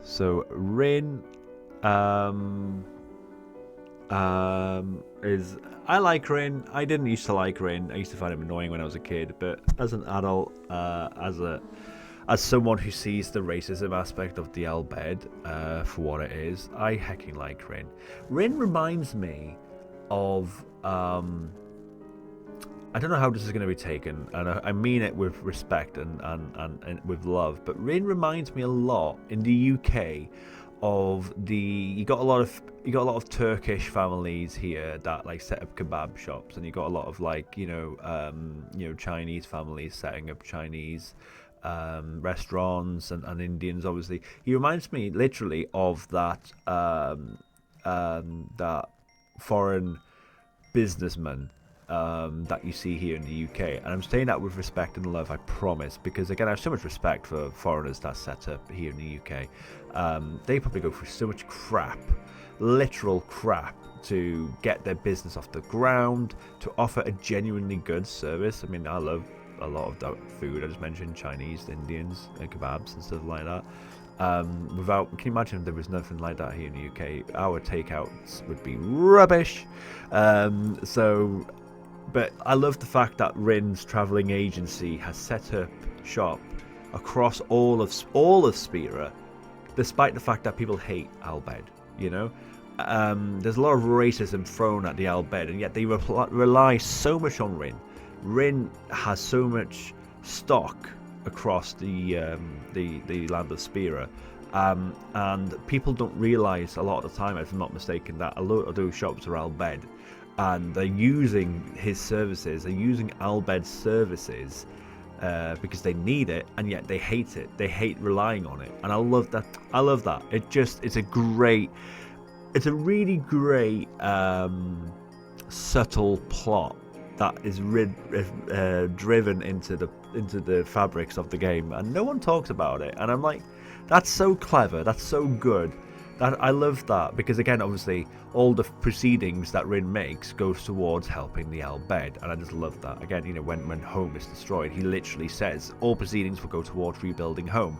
So Rin. Is I like Rin. I didn't used to like Rin. I used to find him annoying when I was a kid, but as an adult, as as someone who sees the racism aspect of the Al Bhed for what it is, I hecking like Rin. Rin reminds me of I don't know how this is going to be taken, and I mean it with respect and with love, but Rin reminds me a lot in the UK of you got a lot of Turkish families here that like set up kebab shops, and you got a lot of like Chinese families setting up Chinese restaurants, and Indians obviously. He reminds me literally of that that foreign businessman that you see here in the UK, and I'm saying that with respect and love, I promise, because again I have so much respect for foreigners that set up here in the UK. They probably go through so much crap, literal crap, to get their business off the ground, to offer a genuinely good service. I mean, I love a lot of that food I just mentioned, Chinese, Indians, kebabs and stuff like that. Can you imagine if there was nothing like that here in the UK? Our takeouts would be rubbish. But I love the fact that Rin's travelling agency has set up shop across all of Spira, despite the fact that people hate Al Bhed. There's a lot of racism thrown at the Al Bhed, and yet they rely so much on Rin. Rin has so much stock across the land of Spira, and people don't realise a lot of the time, if I'm not mistaken, that a lot of those shops are Al Bhed, and they're using his services, they're using Al Bhed's services because they need it, and yet they hate it. They hate relying on it, and I love that. It's a really great subtle plot that is driven into the fabrics of the game, and no one talks about it. And I'm like, that's so clever, that's so good. That I love that, because again, obviously, all the proceedings that Rin makes goes towards helping the Al Bhed, and I just love that. Again, when home is destroyed, he literally says all proceedings will go towards rebuilding home.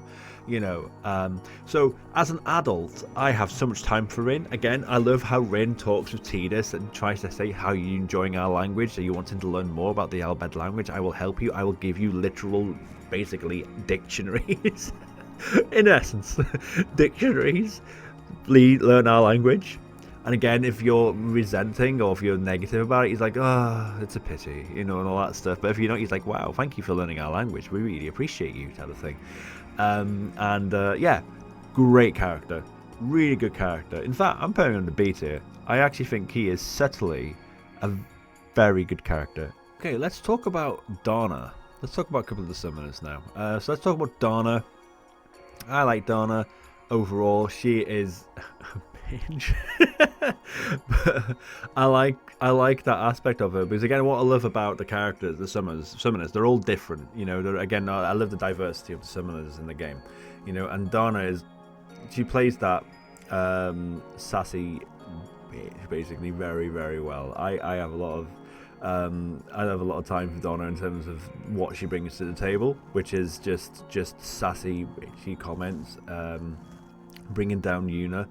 So as an adult, I have so much time for Rin. Again, I love how Rin talks with Tidus and tries to say, how are you enjoying our language? Are you wanting to learn more about the Al Bhed language? I will help you. I will give you literal, basically, dictionaries. In essence, dictionaries. Learn our language. And again, if you're resenting or if you're negative about it, he's like, it's a pity, and all that stuff. But if you're not, he's like, wow, thank you for learning our language, we really appreciate you, type of thing. Great character, really good character. In fact, I'm putting him on the B tier. I actually think he is subtly a very good character. Okay, let's talk about Donna. Let's talk about a couple of the summoners now. So let's talk about Donna. I like Donna. Overall, she is a bitch. But I like that aspect of her, because again, what I love about the characters, the summoners, they're all different. I love the diversity of the summoners in the game. And Donna she plays that sassy bitch basically very, very well. I have a lot of time for Donna in terms of what she brings to the table, which is just sassy, bitchy comments. Bringing down Yuna,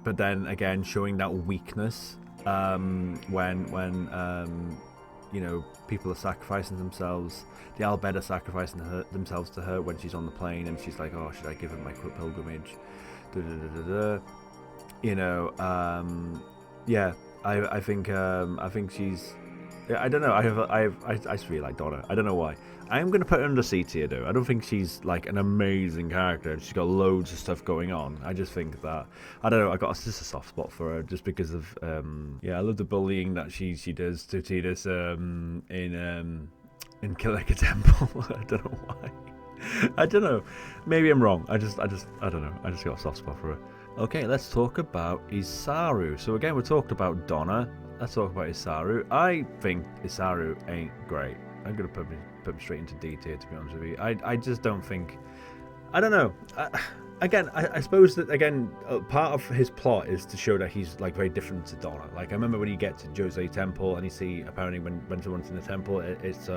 but then again showing that weakness when people are sacrificing themselves. The Al Bhed are sacrificing themselves to her when she's on the plane, and she's like, "Oh, should I give him my pilgrimage?" I think she's. I don't know. I just really like Donna. I don't know why. I am going to put her under C tier though. I don't think she's like an amazing character. She's got loads of stuff going on. I just think that, I don't know, I got just a soft spot for her just because of I love the bullying that she does to Tidus in Kill Like a Temple. I don't know why. I don't know. Maybe I'm wrong. I don't know. I just got a soft spot for her. Okay, let's talk about Isaru. So again, we talked about Donna. Let's talk about Isaru. I think Isaru ain't great. I'm going to put him straight into D tier, to be honest with you. I just don't think... I don't know. I suppose that, again, part of his plot is to show that he's, like, very different to Donna. Like, I remember when you get to Jose Temple and you see, apparently, when someone's in the temple, it's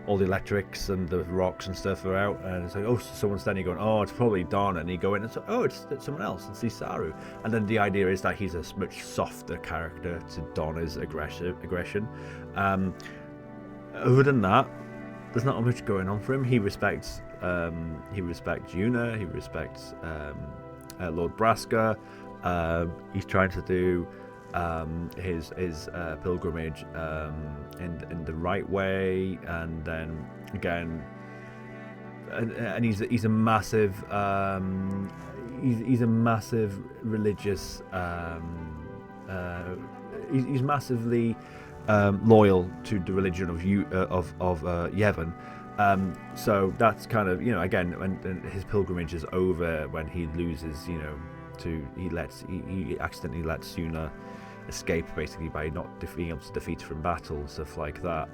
all the electrics and the rocks and stuff are out, and it's like, oh, someone's standing going, oh, it's probably Donna, and you go in and say, oh, it's someone else, it's Isaru. And then the idea is that he's a much softer character to Donna's aggression. Other than that, there's not much going on for him. He respects Una. He respects Lord Brasker. He's trying to do his pilgrimage in the right way, and then again, and he's a massive he's a massive religious he's massively loyal to the religion of Yevon. So that's kind of, again, when his pilgrimage is over, when he loses, he accidentally lets Una escape basically by not being able to defeat her in battle and stuff like that.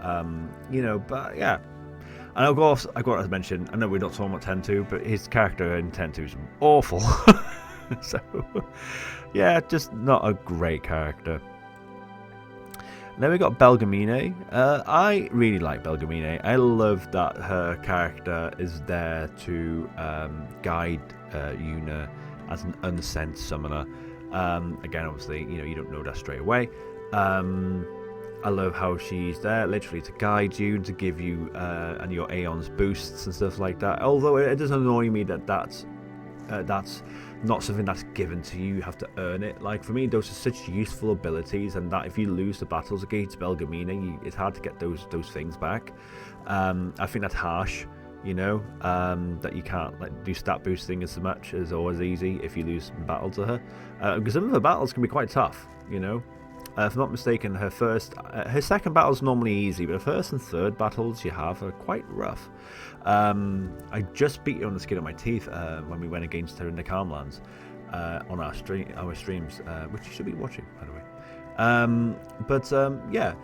But yeah. And of course, I got to mention, I know we're not talking about 10-2, but his character in 10-2 is awful. So, yeah, just not a great character. Then we got Belgamine. I really like Belgamine. I love that her character is there to guide Una as an unsent summoner. Again, obviously, you don't know that straight away. I love how she's there literally to guide you and to give you and your Aeons boosts and stuff like that. Although it does annoy me that that's not something that's given to you. You have to earn it. Like, for me, those are such useful abilities, and that if you lose the battles against Belgamine, it's hard to get those things back. I think that's harsh, that you can't do stat boosting as much as or as easy if you lose battle to her, because some of her battles can be quite tough. If I'm not mistaken, her second battle is normally easy, but her first and third battles you have are quite rough. I just beat her on the skin of my teeth when we went against her in the Calmlands on our streams, which you should be watching, by the way. Yeah,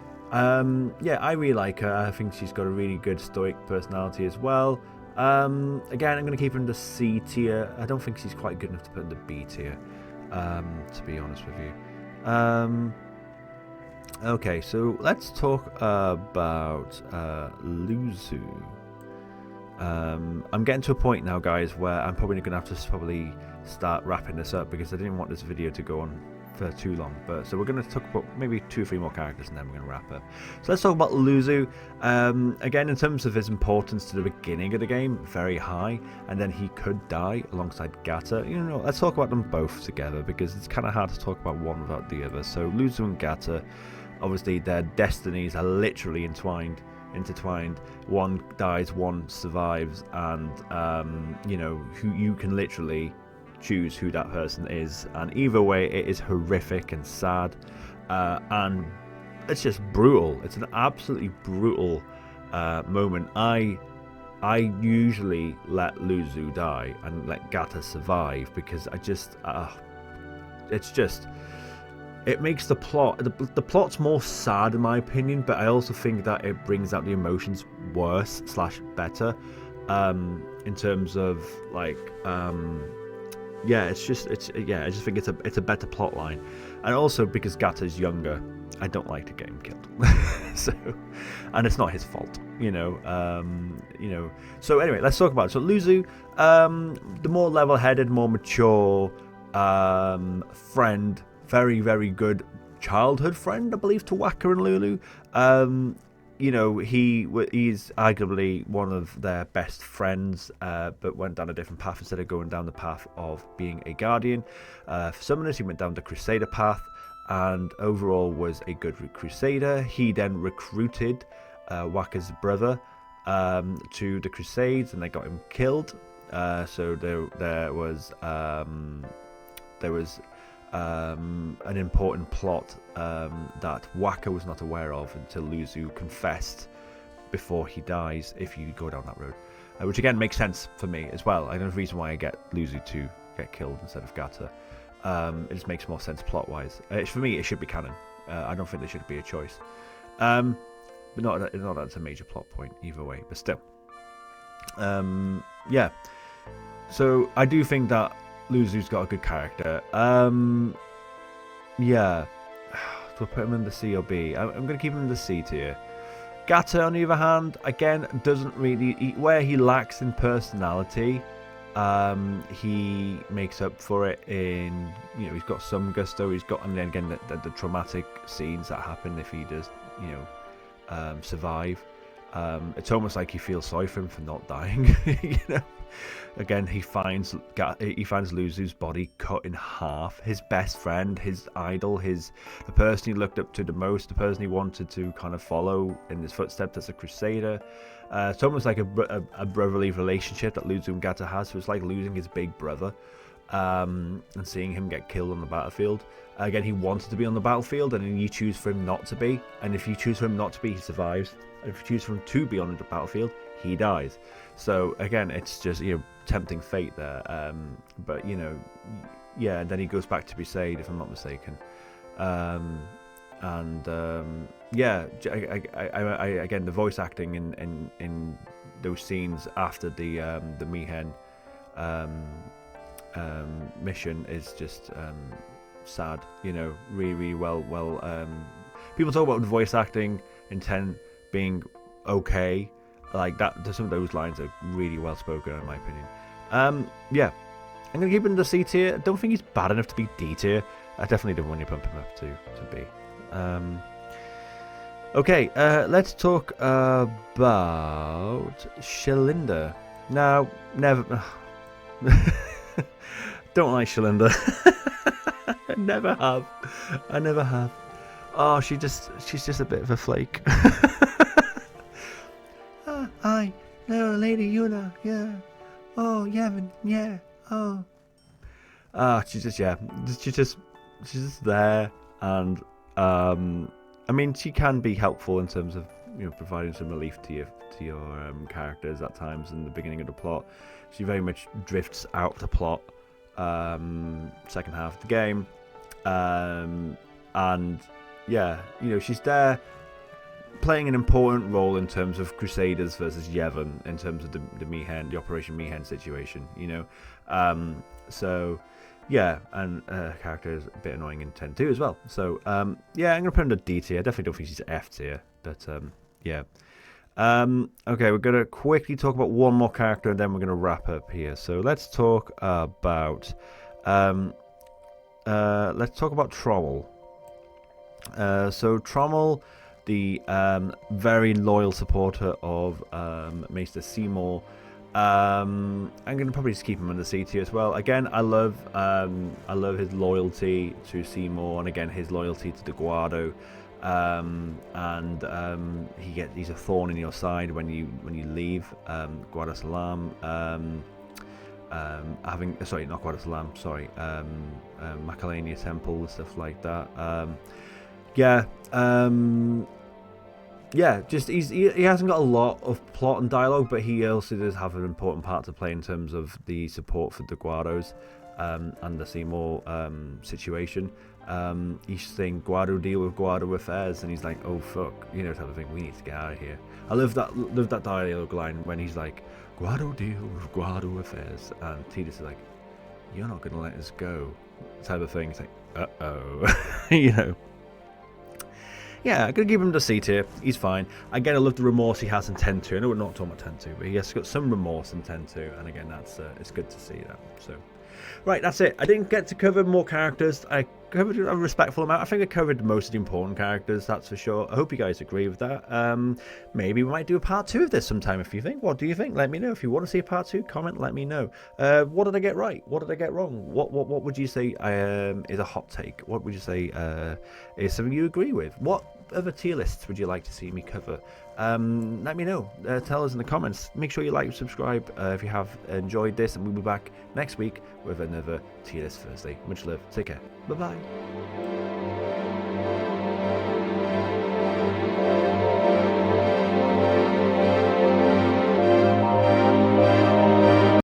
I really like her. I think she's got a really good stoic personality as well. Again, I'm going to keep her in the C tier. I don't think she's quite good enough to put in the B tier, to be honest with you. Okay, so let's talk about Luzu. I'm getting to a point now, guys, where I'm probably going to have to start wrapping this up, because I didn't want this video to go on for too long. So we're going to talk about maybe 2 or 3 more characters, and then we're going to wrap up. So let's talk about Luzu. Again, in terms of his importance to the beginning of the game, very high, and then he could die alongside Gata. Let's talk about them both together, because it's kind of hard to talk about one without the other. So Luzu and Gata, obviously their destinies are literally intertwined. One dies, one survives, and who you can literally choose who that person is, and either way it is horrific and sad, and it's just brutal. It's an absolutely brutal moment. I usually let Luzu die and let Gata survive, because it makes the plot, the plot's more sad in my opinion, but I also think that it brings out the emotions worse / better, in terms of I just think it's a better plot line. And also because Gata's younger, I don't like to get him killed. And it's not his fault, So anyway, let's talk about it. So Luzu, the more level-headed, more mature friend, very, very good childhood friend, I believe, to Wakka and Lulu. He's arguably one of their best friends, but went down a different path instead of going down the path of being a guardian. For summoners, he went down the crusader path, and overall was a good crusader. He then recruited Wakka's brother to the crusades, and they got him killed. So there was an important plot that Wakka was not aware of until Luzu confessed before he dies, if you go down that road, which again makes sense for me as well. I know the reason why I get Luzu to get killed instead of Gata. It just makes more sense plot wise. For me, it should be canon. I don't think there should be a choice, but not that's a major plot point either way, but still. Yeah, so I do think that Luzu's got a good character. Yeah. Do I put him in the C or B? I'm going to keep him in the C tier. Gata, on the other hand, again, doesn't really... Where he lacks in personality, he makes up for it in... he's got some gusto. He's got, and then again, the traumatic scenes that happen if he does, survive. It's almost like you feel sorry for him for not dying. You know. Again, he finds Luzu's body cut in half. His best friend, his idol, the person he looked up to the most, the person he wanted to kind of follow in his footsteps as a crusader. It's almost like a brotherly relationship that Luzu and Gata has. So it's like losing his big brother, and seeing him get killed on the battlefield. Again, he wanted to be on the battlefield, and then you choose for him not to be. And if you choose for him not to be, he survives. And if you choose for him to be on the battlefield, he dies. So again, it's just, you know, tempting fate there. But you know, yeah. And then he goes back to Besaid, if I'm not mistaken. Yeah. Again, the voice acting in those scenes after the Mihen mission is just sad. You know, really well. People talk about the voice acting in 10 being okay. Like that, some of those lines are really well spoken, in my opinion. Yeah, I'm gonna keep him to C tier. I don't think he's bad enough to be D tier. I definitely don't want to bump him up to B. Okay, let's talk about Shalinda. Now, never. Don't like Shalinda. I never have. Oh, she's just a bit of a flake. Hi, no, Lady Yuna, yeah. Oh, Yevon, yeah. Oh. She's just there, and I mean, she can be helpful in terms of, you know, providing some relief to your characters at times in the beginning of the plot. She very much drifts out of the plot second half of the game, and yeah, you know, she's there playing an important role in terms of Crusaders versus Yevon, in terms of the Operation Mihen situation, you know. So yeah, and character is a bit annoying in 10-2 as well. So yeah, I'm gonna put him to D tier. I definitely don't think she's F tier, but yeah. Okay, we're gonna quickly talk about one more character, and then we're gonna wrap up here. So let's talk about Trommel. So Trommel, the very loyal supporter of Maester Seymour. I'm gonna probably just keep him under C tier as well. Again, I love his loyalty to Seymour, and again his loyalty to the Guado. He's a thorn in your side when you leave Guado Salam. Macalania Temple and stuff like that. Yeah, just he hasn't got a lot of plot and dialogue, but he also does have an important part to play in terms of the support for the Guados and the Seymour situation. He's saying Guado deal with Guado affairs, and he's like, oh fuck, you know, type of thing. We need to get out of here. I love that dialogue line when he's like, Guado deal with Guado affairs, and Tidus is like, you're not gonna let us go, type of thing. It's like, you know. Yeah, I'm going to give him the C tier. He's fine. Again, I love the remorse he has in 10-2. I know we're not talking about 10-2, but he has got some remorse in 10-2. And again, that's it's good to see that. So, right, that's it. I didn't get to cover more characters. I covered a respectful amount. I think I covered most of the important characters, that's for sure. I hope you guys agree with that. Maybe we might do a part 2 of this sometime if you think. What do you think? Let me know. If you want to see a part 2, comment, let me know. What did I get right? What did I get wrong? What would you say is a hot take? What would you say is something you agree with? What other tier lists would you like to see me cover? Let me know. Tell us in the comments. Make sure you like and subscribe if you have enjoyed this, and we'll be back next week with another Tierlist Thursday. Much love. Take care. Bye bye.